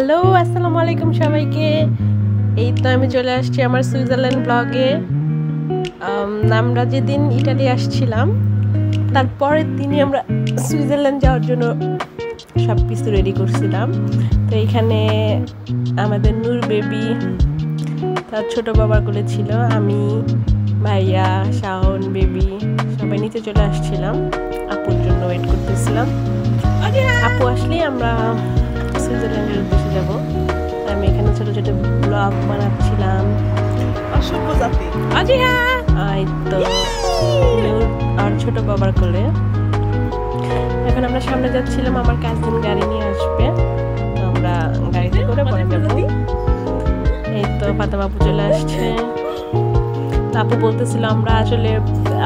Hello আসসালামু আলাইকুম সবাইকে। এই তো আমি চলে আসছি আমার সুইজারল্যান্ড ব্লগে। আমরা যেদিন ইটালি আসছিলাম তারপরের দিনই আমরা সুইজারল্যান্ড যাওয়ার জন্য সব কিছু রেডি করছিলাম। তো এইখানে আমাদের নূর বেবি তার ছোট বাবার কোলে ছিল, আমি, ভাইয়া, শাওন, বেবি সবাই নিচে চলে আসছিলাম, আপুর জন্য ওয়েট করতেছিলাম। আপু আসলেই আমরা সুইজারল্যান্ডের উদ্দেশ্যে যাব। আমি এখানে ছোট ছোট ব্লগ বানাচ্ছিলাম। আর ছোট বাবার কোলে এখন আমরা সামনে যাচ্ছিলাম। আমার কাজিন গাড়ি নিয়ে আসবে, তো আমরা গাড়িতে করে পরে যাবো। এই তো ফাতেমা আপু চলে আসছে। আপু বলতেছিল আমরা আসলে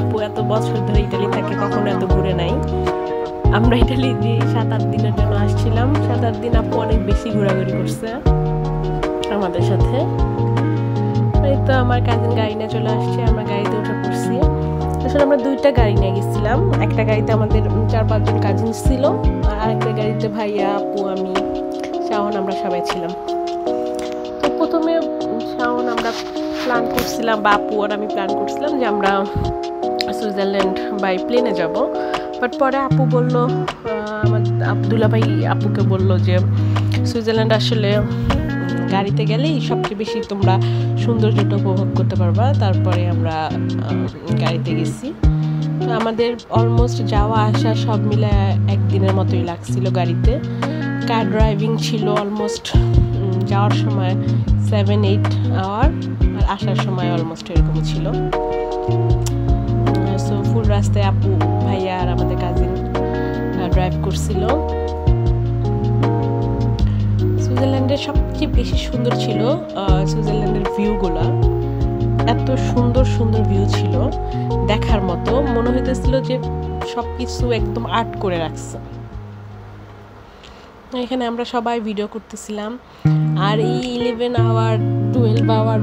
আপু এত বছর ধরে ইটালি থাকে, কখনো এত ঘুরে নাই। আমরা ইটালি 7-8 দিনের জন্য আসছিলাম। 7-8 দিন আপু অনেক বেশি ঘোরাঘুরি করছে আমাদের সাথে। এই তো আমার কাজিন গাড়ি নিয়ে চলে আসছে, আমরা গাড়িতে উঠে পড়ছি। আসলে আমরা 2টা গাড়ি নিয়ে গেছিলাম। একটা গাড়িতে আমাদের 4-5 জন কাজিন ছিল, আর আরেকটা গাড়িতে ভাইয়া, আপু, আমি, শাওন, আমরা সবাই ছিলাম। তো প্রথমে শাওন আমরা প্ল্যান করছিলাম, বা আপু আর আমি প্ল্যান করছিলাম যে আমরা সুইজারল্যান্ড বাই প্লেনে যাব। বাট পরে আপু বলল, আমার আব্দুল্লা ভাই আপুকে বলল যে সুইজারল্যান্ড আসলে গাড়িতে গেলেই সবচেয়ে বেশি তোমরা সৌন্দর্যটা উপভোগ করতে পারবা। তারপরে আমরা গাড়িতে গেছি। আমাদের অলমোস্ট যাওয়া আসা সব মিলে একদিনের মতোই লাগছিল গাড়িতে। কার ড্রাইভিং ছিল অলমোস্ট যাওয়ার সময় 7-8 আওয়ার, আর আসার সময় অলমোস্ট এরকম ছিল। সো ফুল রাস্তায় আপু, ভাইয়া আর আমাদের কাজিন ড্রাইভ করছিল। সুইজারল্যান্ডের সবচেয়ে বেশি সুন্দর ছিল সুইজারল্যান্ডের ভিউগুলো। এত সুন্দর সুন্দর ভিউ ছিল, দেখার মতো মনে হইতেছিল যে সব কিছু একদম আর্ট করে রাখছে। এখানে আমরা সবাই ভিডিও করতেছিলাম। আর এই 11 আওয়ার 12 আওয়ার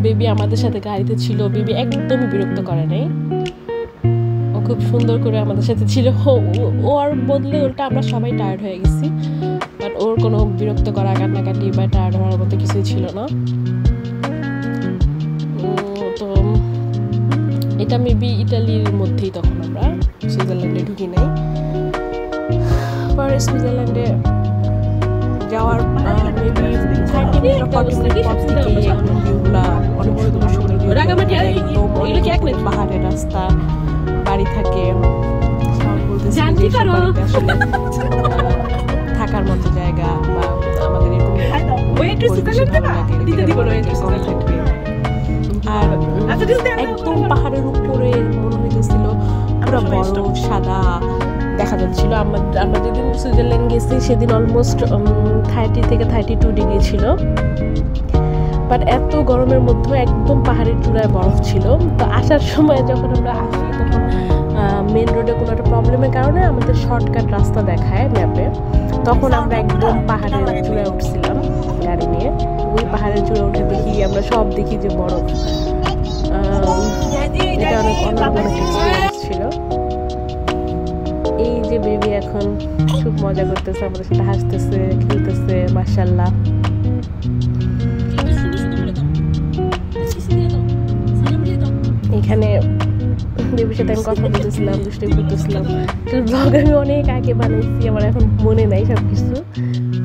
বেবি আমাদের সাথে গাড়িতে ছিল। বেবি একদমই বিরক্ত করে নাই, ও খুব সুন্দর করে আমাদের সাথে ছিল। ওর বদলে উল্টা আমরা সবাই টায়ার্ড হয়ে গেছি, বাট ওর কোনো বিরক্ত করা, কান্নাকাটি বা টায়ার্ড হওয়ার মতো কিছুই ছিল না। তো এটা মেবি ইটালির মধ্যেই, তখন আমরা সুইজারল্যান্ডে ঢুকি নাই। পরে সুইজারল্যান্ডে যাওয়ার মেবি 30 মিনিট পর থেকে ভিউগুলা অনেক সুন্দর সুন্দর ভিউ, পাহাড়ের রাস্তা, বাড়ি থাকে, থাকার মতো জায়গা, বা আমাদের এরকম আর একদম পাহাড়ের উপরে মনে হইতেছিল পুরো বরফ সাদা দেখা যাচ্ছিল। আমরা যেদিন সুইজারল্যান্ড গেছি সেদিন অলমোস্ট 30 থেকে 32 ডিগ্রি ছিল, বাট এত গরমের মধ্যে একদম পাহাড়ের চূড়ায় বরফ ছিল। তো আসার সময় যখন আমরা আসি তখন মেন রোডে কোনো একটা প্রবলেমের কারণে আমাদের শর্টকাট রাস্তা দেখায় ম্যাপে, তখন আমরা একদম পাহাড়ের চূড়ায় উঠছিলাম গাড়ি নিয়ে। ওই পাহাড়ের চূড়ায় উঠে দেখি আমরা সব দেখি যে বরফ। এটা অনেক অন্যরকম এক্সপিরিয়েন্স ছিল। এই যে বেবি এখন খুব মজা করতেছে, আমাদের সাথে হাসতেছে, খেলতেছে, মাশাআল্লাহ। এখানে বেবির সাথে আমি কথা বলতেছিলাম, দুষ্টামি করতেছিলাম। ব্লগ আমি অনেক আগে বানাইছি, আমার এখন মনে নাই সবকিছু।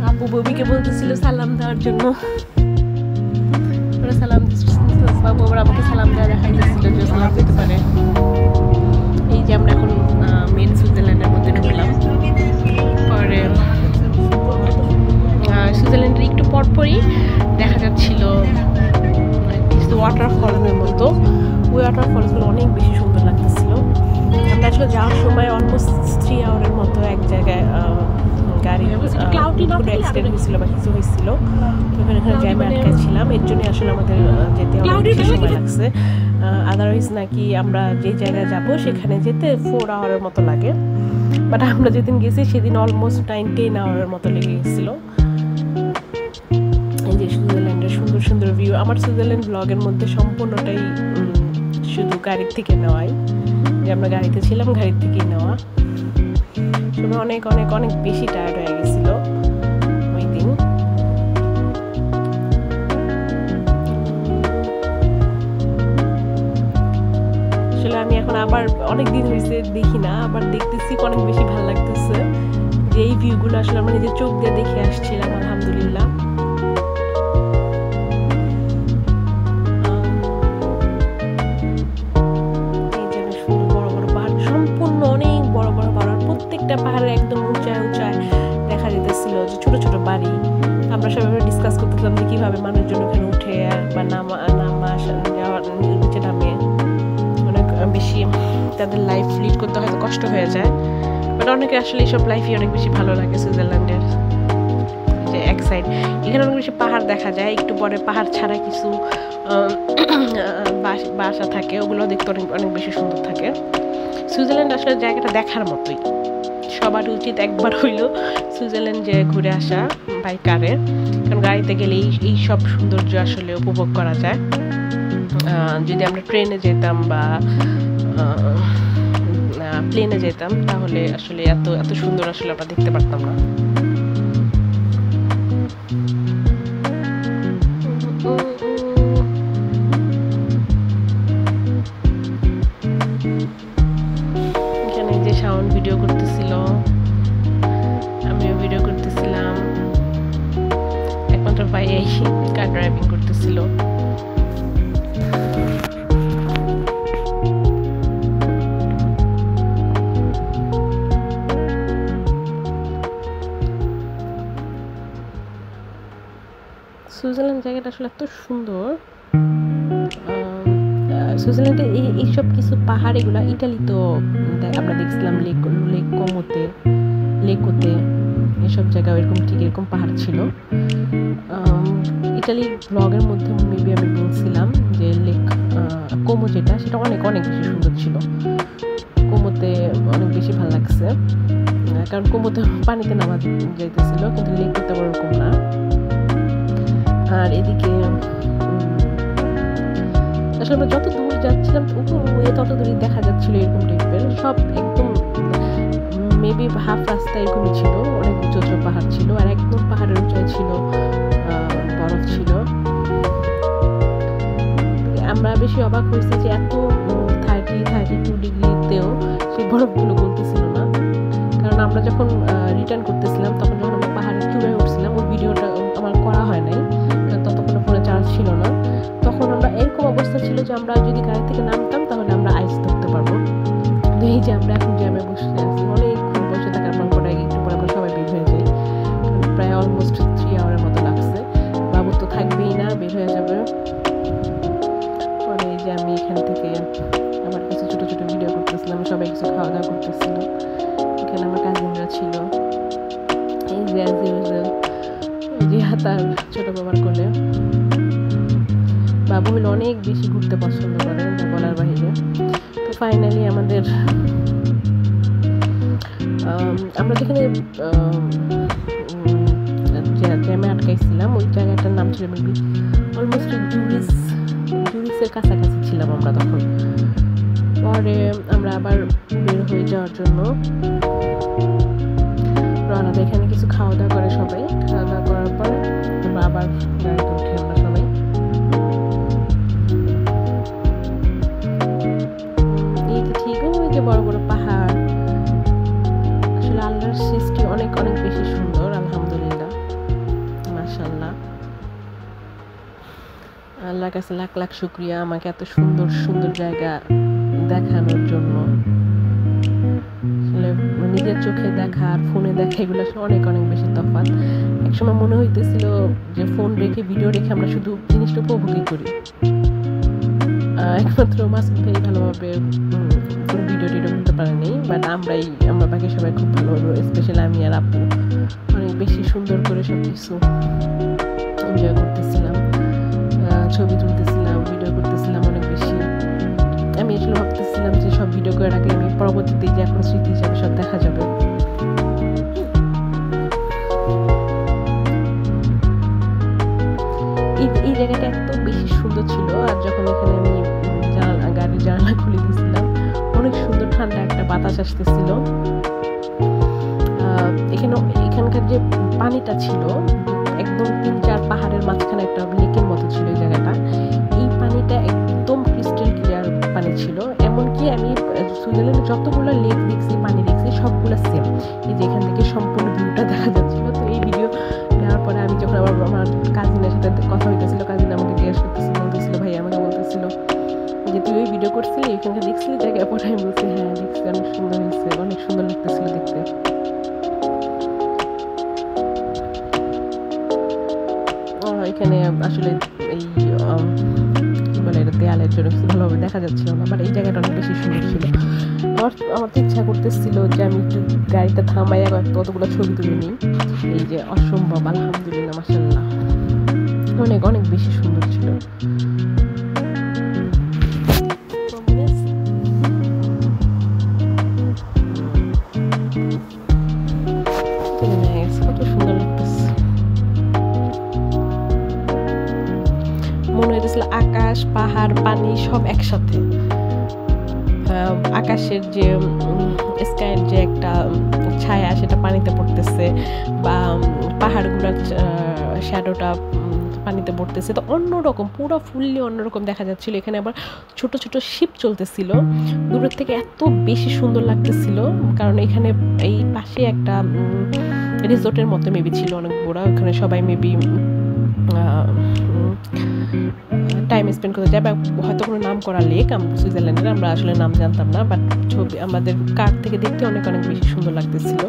আপু বেবিকে বলতেছিল সালাম দেওয়ার জন্য, ওরা সালাম বাবু আবার আমাকে সালাম দেওয়া দেখাইতেছিল যে সালাম দিতে পারে। এই যে আমরা এখন মেন সুইজারল্যান্ডের মধ্যে ঢুকলাম। পরে সুইজারল্যান্ডের একটু পরপরই দেখা যাচ্ছিল কিছু ওয়াটারফলের মতো। ওই ওয়াটারফলসগুলো অনেক বেশি সুন্দর লাগতেছিল। আমরা আসলে যাওয়ার সময় অলমোস্ট 3 আওয়ারের মতো এক জায়গায় গাড়ি কোনো অ্যাক্সিডেন্ট হয়েছিল বা কিছু হয়েছিল, তো এখানে জ্যামে আটকাচ্ছিলাম। এর জন্যই আসলে আমাদের যেতে অনেক সময় লাগছে। আদারওয়াইজ নাকি আমরা যে জায়গায় যাব সেখানে যেতে 4 আওয়ারের মতো লাগে, বাট আমরা যেদিন গেছি সেদিন অলমোস্ট 9-10 আওয়ারের মতো লেগে গেছিলো। এই যে সুইজারল্যান্ডের সুন্দর সুন্দর ভিউ। আমার সুইজারল্যান্ড ব্লগের মধ্যে সম্পূর্ণটাই শুধু গাড়ির থেকে নেওয়াই, যে আমরা গাড়িতে ছিলাম, গাড়ির থেকেই নেওয়া। সবাই অনেক অনেক অনেক বেশি টায়ার্ড হয়ে গেছিলো ওই দিন। অনেক দিন হয়েছে দেখি না, আবার দেখতেছি অনেক বেশি ভালো লাগতেছে যে এই ভিউগুলো আসলে আমরা নিজের চোখ দিয়ে দেখে আসছিলাম। আলহামদুলিল্লাহ। এই যে সুন্দর বড় বড় পাহাড়, সম্পূর্ণ অনেক বড় বড় পাহাড়, প্রত্যেকটা পাহাড়ের একদম উঁচায় উঁচায় দেখা যেতেছিল যে ছোট ছোট বাড়ি। আমরা সবাই ডিসকাস করতেছিলাম যে কীভাবে মানুষজন ওখানে উঠে বা নামা নিচে নামে। অনেক বেশি তাদের লাইফ লিড করতে হয়তো কষ্ট হয়ে যায়, বাট অনেকে আসলে এইসব লাইফই অনেক বেশি ভালো লাগে সুইজারল্যান্ডের। যে এক সাইড এখানে অনেক বেশি পাহাড় দেখা যায়, একটু পরে পাহাড় ছাড়া কিছু বাসা থাকে, ওগুলো দেখতে অনেক অনেক বেশি সুন্দর থাকে। সুইজারল্যান্ড আসলে জায়গাটা দেখার মতোই, সবার উচিত একবার হইলেও সুইজারল্যান্ড যে ঘুরে আসা বাই কারে, কারণ গাড়িতে গেলে এই সব সৌন্দর্য আসলে উপভোগ করা যায়। যদি আমরা ট্রেনে যেতাম বা প্লেনে যেতাম তাহলে আসলে এত এত সুন্দর আসলে আমরা দেখতে পারতাম না। এখানে যে সাউন্ড ভিডিও করতেছিল, আমিও ভিডিও করতেছিলাম, একমাত্র ভাই এই কার ড্রাইভিং করতেছিল। সুইজারল্যান্ড জায়গাটা আসলে এত সুন্দর। সুইজারল্যান্ডে এইসব কিছু পাহাড়, এগুলো ইটালিতেও আমরা দেখছিলাম, লেকোতে এসব জায়গায় এরকম ঠিক এরকম পাহাড় ছিল। ইটালির ব্লগের মধ্যে মেবি আমি বলছিলাম যে লেক কোমো যেটা, সেটা অনেক অনেক বেশি সুন্দর ছিল। কোমোতে অনেক বেশি ভালো লাগছে, কারণ কোমোতে পানিতে নামা যাইতেছিল, কিন্তু লেকোতে আবার ওরকম না। আর এদিকে আসলে আমরা যত দূর যাচ্ছিলাম তত দূরই দেখা যাচ্ছিল এরকম টাইপের সব, একদম মেবি হাফ রাস্তা এরকমই ছিল, অনেক উঁচু উঁচু পাহাড় ছিল, আর একদম পাহাড়ের উঁচাই ছিল বরফ ছিল। আমরা বেশি অবাক হয়েছি যে এত 32 ডিগ্রিতেও সেই বরফগুলো গলতেছিল না, কারণ আমরা যখন রিটার্ন করতেছিলাম তখন যখন আমরা পাহাড়ের চূড়ায় উঠছিলাম, ওই ভিডিওটা আমার করা হয় নাই, ততক্ষণ ফোনে চার্জ ছিল না। তখন আমরা এরকম অবস্থা ছিল যে আমরা যদি গাড়ি থেকে নামতাম তাহলে আমরা আইস ধরতে পারবো। তো এই যে আমরা এখন জ্যামে বসে আছি, অনেকক্ষণ বসে থাকার পর একটু পরে আমরা সবাই বের হয়ে যাই, প্রায় অলমোস্ট 3 আওয়ারের মতো লাগছে। বাবু তো থাকবেই না, বের হয়ে যাবে। পরে এই যে আমি এখান থেকে আমার কিছু ছোটো ছোটো ভিডিও করতেছিলাম, সবাই কিছু খাওয়া দাওয়া করতেছিল, এখানে আমার কাজিনরা ছিল, এই যে অ্যাজ ইউজুয়াল রিয়া তার ছোটো বাবার কোলে। বাবু হলো অনেক বেশি ঘুরতে পছন্দ করে, বলার বাহিরে। তো ফাইনালি আমাদের আমরা যেখানে জ্যামে আটকাইছিলাম ওই জায়গাটার নাম ছিল মেবি অলমোস্ট জুরিসের কাছাকাছি ছিলাম আমরা তখন। পরে আমরা আবার বের হয়ে যাওয়ার জন্য রওনা দিই। এখানে কিছু খাওয়া দাওয়া করে সবাই, খাওয়া দাওয়া করার পর আমরা আবার গাড়িতে উঠি আমরা সবাই। এই তো ঠিক ওই যে বড় বড় পাহাড়, আসলে আল্লাহর সৃষ্টি অনেক অনেক বেশি সুন্দর। আলহামদুলিল্লাহ, মাশাআল্লাহ, আল্লাহর কাছে লাখ লাখ শুকরিয়া আমাকে এত সুন্দর সুন্দর জায়গা দেখানোর জন্য। আসলে নিজের চোখে দেখা আর ফোনে দেখা এগুলো অনেক অনেক বেশি তফাৎ। একসময় মনে হইতেছিল যে ফোন রেখে ভিডিও রেখে আমরা শুধু জিনিসটা উপভোগই করি, একমাত্র মাসুদ ভাই ভালোভাবে কোনো ভিডিও টিডিও করতে পারেনি, বাট আমরা বাকি সবাই খুব ভালো, স্পেশালি আমি আর আপু অনেক বেশি সুন্দর করে সব কিছু এনজয় করতেছিলাম, ছবি তুলতেছিলাম, ভিডিও করতেছিলাম অনেক বেশি। আমি আসলে ভাবতেছিলাম যে সব ভিডিও করে রাখলে আমি পরবর্তীতে যে এখন স্মৃতি হিসাবে সব দেখা যাবে। এই জায়গাটা এত বেশি সুন্দর ছিল, আর যখন এখানে আমি গাড়ির জানালা খুলে দিয়েছিলাম অনেক সুন্দর ঠান্ডা একটা বাতাস আসতেছিল। এখানকার যে পানিটা ছিল একদম 3-4 পাহাড়ের মাঝখানে একটা লেকের মতো ছিল এই জায়গাটা। এই পানিটা একদম ক্রিস্টাল ক্লিয়ার পানি ছিল, এমনকি যে আমি সুইজারল্যান্ডে যতগুলো লেক দেখছি, পানি দেখছি, সবগুলো সেম। এই যে এখান থেকে সম্পূর্ণ ভিউটা দেখা যাচ্ছিলো। তো এই ভিডিও নেওয়ার পরে আমি যখন আবার আমার কাজিনের সাথে কথা হইতেছিল, কাজিন আমাকে জিজ্ঞেস করতেছিল, বলতেছিল, ভাই আমাকে বলতেছিল যে তুই ওই ভিডিও করছিলি, এখানে দেখছিলি জায়গায়? পরে আমি বলছি হ্যাঁ দেখছি, অনেক সুন্দর হয়েছে, অনেক সুন্দর লাগতেছিল দেখতে। এখানে আসলে এই কি বলে এটা, দেয়ালের জন্য কিছু ভালোভাবে দেখা যাচ্ছিল না, বাট এই জায়গাটা অনেক বেশি সুন্দর ছিল। আমার তো ইচ্ছা করতেছিল যে আমি একটু গাড়িটা থামাইয়া কতগুলো ছবি তুলে নিই। এই যে অসম্ভব, আলহামদুলিল্লাহ, মাশাআল্লাহ, অনেক অনেক বেশি সুন্দর ছিল। কত সুন্দর লাগতেছে, মনে হইতেছিল আকাশ, পাহাড়, পানি সব একসাথে। আকাশের যে স্কাইয়ের যে একটা ছায়া সেটা পানিতে পড়তেছে, বা পাহাড়গুলোর শ্যাডোটা পানিতে পড়তেছে, তো অন্যরকম, পুরো ফুললি অন্যরকম দেখা যাচ্ছিল। এখানে আবার ছোট ছোট শিপ চলতেছিল, দূরের থেকে এত বেশি সুন্দর লাগতেছিল। কারণ এখানে এই পাশে একটা রিসোর্টের মতো মেবি ছিল, অনেক বড়। ওখানে সবাই মেবি টাইম স্পেন্ড করতে যায়, বা হয়তো কোনো নাম করা লেক সুইজারল্যান্ডের, আমরা আসলে নাম জানতাম না, বাট ছবি আমাদের কার থেকে দেখতে অনেক অনেক বেশি সুন্দর লাগতেছিল।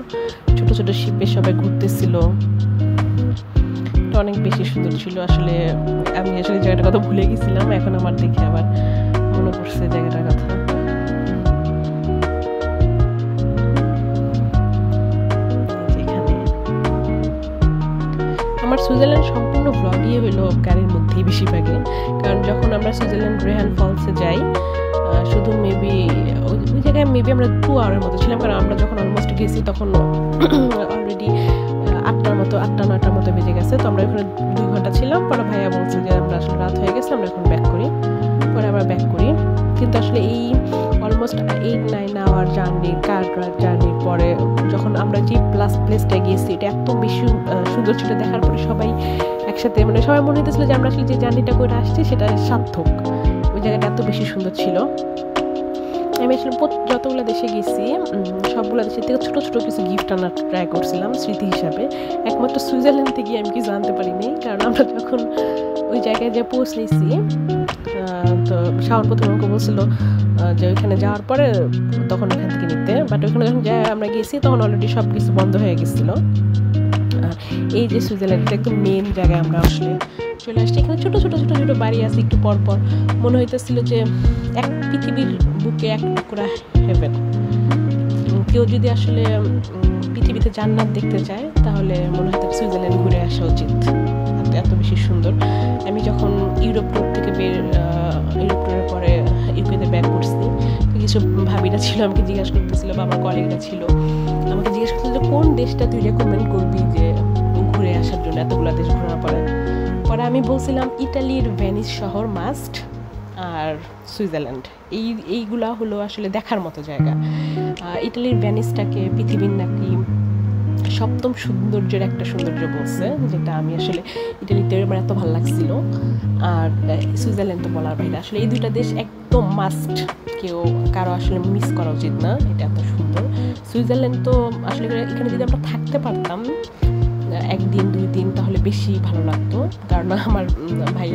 ছোট ছোট শিপে সবাই ঘুরতেছিল, অনেক বেশি সুন্দর ছিল। আসলে আমি আসলে জায়গাটার কথা ভুলে গেছিলাম, এখন আমার দেখে আবার মনে পড়ছে জায়গাটার কথা। আমার সুইজারল্যান্ড সম্পূর্ণ ব্লগই হলো গাড়ির মধ্যেই বেশিরভাগই, কারণ যখন আমরা সুইজারল্যান্ড রেহান ফলসে যাই, শুধু মেবি ওই জায়গায় মেবি আমরা 2 আওয়ারের মতো ছিলাম, কারণ আমরা যখন অলমোস্ট গেছি তখন অলরেডি 8-9টার মতো বেজে গেছে। তো আমরা ওখানে 2 ঘন্টা ছিলাম। পরে ভাইয়া বলছে যে আমরা আসলে রাত হয়ে গেছে, আমরা এখন ব্যাক করি। পরে আমরা ব্যাক করি, কিন্তু আসলে এই অলমোস্ট 8-9 আওয়ার জার্নি, কার জার্নির পরে যখন আমরা যে প্লেসটা গিয়েছি, এটা এত বেশি সুন্দর ছিল। দেখার পরে সবাই একসাথে, মানে সবাই মনে হতেছিল যে আমরা আসলে যে জার্নিটা করে আসছি সেটা সার্থক। ওই জায়গাটা এত বেশি সুন্দর ছিল। আমি আসলে যতগুলো দেশে গেছি, সবগুলো দেশের থেকে ছোটো ছোটো কিছু গিফট আনার ট্রাই করছিলাম স্মৃতি হিসাবে। একমাত্র সুইজারল্যান্ড থেকে আমি কিছু আনতে পারিনি, কারণ আমরা যখন ওই জায়গায় যে পৌঁছেছি, তো শাওন প্রথমে আমাকে বলছিল যে ওইখানে যাওয়ার পরে তখন ওইখান থেকে নিতে, বাট ওইখানে যখন আমরা গেছি তখন অলরেডি সব কিছু বন্ধ হয়ে গেছিলো। এই যে সুইজারল্যান্ডের একদম মেন জায়গায় আমরা আসলে চলে আসছি। এখানে ছোটো ছোটো ছোটো ছোটো বাড়ি আছে, একটু পর পর মনে হইতেছিল যে এক পৃথিবীর বুকে এক টুকরা হেভেন। কেউ যদি আসলে পৃথিবীতে জান্নাত দেখতে চায় তাহলে মনে হয়তো সুইজারল্যান্ড ঘুরে আসা উচিত, এত বেশি সুন্দর। আমি যখন ইউরোপ ট্যুর থেকে ইউরোপ ট্যুরের পরে ইউকেতে ব্যাক করছি, কিছু ভাবিরা ছিল আমাকে জিজ্ঞাসা করতেছিল, বা আমার কলিগরা ছিল আমাকে জিজ্ঞেস করতেছিল যে কোন দেশটা তুই রেকমেন্ড করবি যে ঘুরে আসার জন্য, এতগুলো দেশ ঘোরার পরে। আমি বলছিলাম ইটালির ভেনিস শহর মাস্ট, আর সুইজারল্যান্ড, এইগুলা হলো আসলে দেখার মতো জায়গা। ইটালির ভেনিসটাকে পৃথিবীর নাকি 7ম সৌন্দর্যের একটা সৌন্দর্য বলছে, যেটা আমি আসলে ইটালিতে আমার এত ভালো লাগছিল। আর সুইজারল্যান্ড তো বলার বাইরে, আসলে এই 2টা দেশ একদম মাস্ট, কারো আসলে মিস করা উচিত না, এটা এত সুন্দর। সুইজারল্যান্ড তো আসলে এখানে যদি আমরা থাকতে পারতাম 1 দিন 2 দিন তাহলে বেশি ভালো লাগতো, কারণ আমার ভাই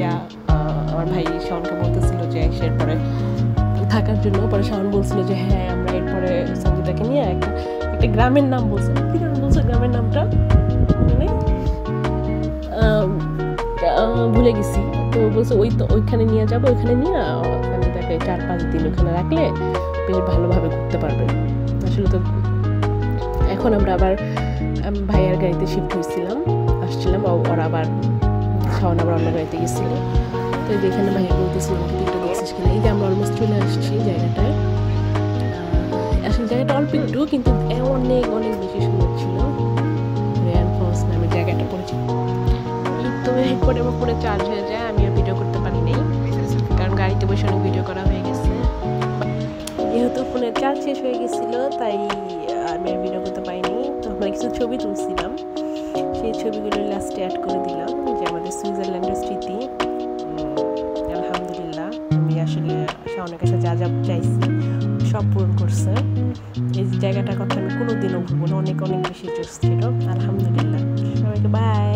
শাওনকে বলতেছিল যে এরপরে থাকার জন্য। পরে শাওন বলছিল যে হ্যাঁ আমরা এরপরে সঞ্জিতাকে নিয়ে একটা গ্রামের নাম বলছে, গ্রামের নামটা ভুলে গেছি। তো বলছে ওইখানে নিয়ে যাবো, ওইখানে নিয়ে সঞ্জিতাকে 4-5 দিন ওখানে রাখলে বেশ ভালোভাবে ঘুরতে পারবে। আসলে তো এখন আমরা আবার ভাইয়ার গাড়িতে শিফট আসছিলাম, ওরা আবার শাওন আবার অন্য গাড়িতে গেছিল। তো যেখানে ভাইয়া বলতেছিলাম দিকটা দেখছিস কিনা, এই যে আমরা অলমোস্ট চলে আসছি জায়গাটায়। আসলে জায়গাটা অল্প একটু, কিন্তু অনেক অনেক বেশি সুন্দর ছিল। রেয়ান ফলস নামে জায়গাটা পরিচিত। তো এরপরে আমার ফোনে চার্জ হয়ে যায়, আমি আর ভিডিও করতে পারি নাই, কারণ গাড়িতে বসে অনেক ভিডিও করা হয়ে গেছে। যেহেতু ফোনের চার্জ শেষ হয়ে গেছিল তাই আমি আর ভিডিও করতে পারিনি। তো আমরা কিছু ছবি তুলছিলাম, সেই ছবিগুলো লাস্টে অ্যাড করে দিলাম, যে আমাদের সুইজারল্যান্ডের স্মৃতি। আলহামদুলিল্লাহ, আমি আসলে শাওনের কাছে যা চাইছি সব পূরণ করছে। এই জায়গাটার কথা আমি কোনোদিনও ভুলবো না, অনেক অনেক বেশি জোস ছিল। আলহামদুলিল্লাহ, সবাইকে বাই।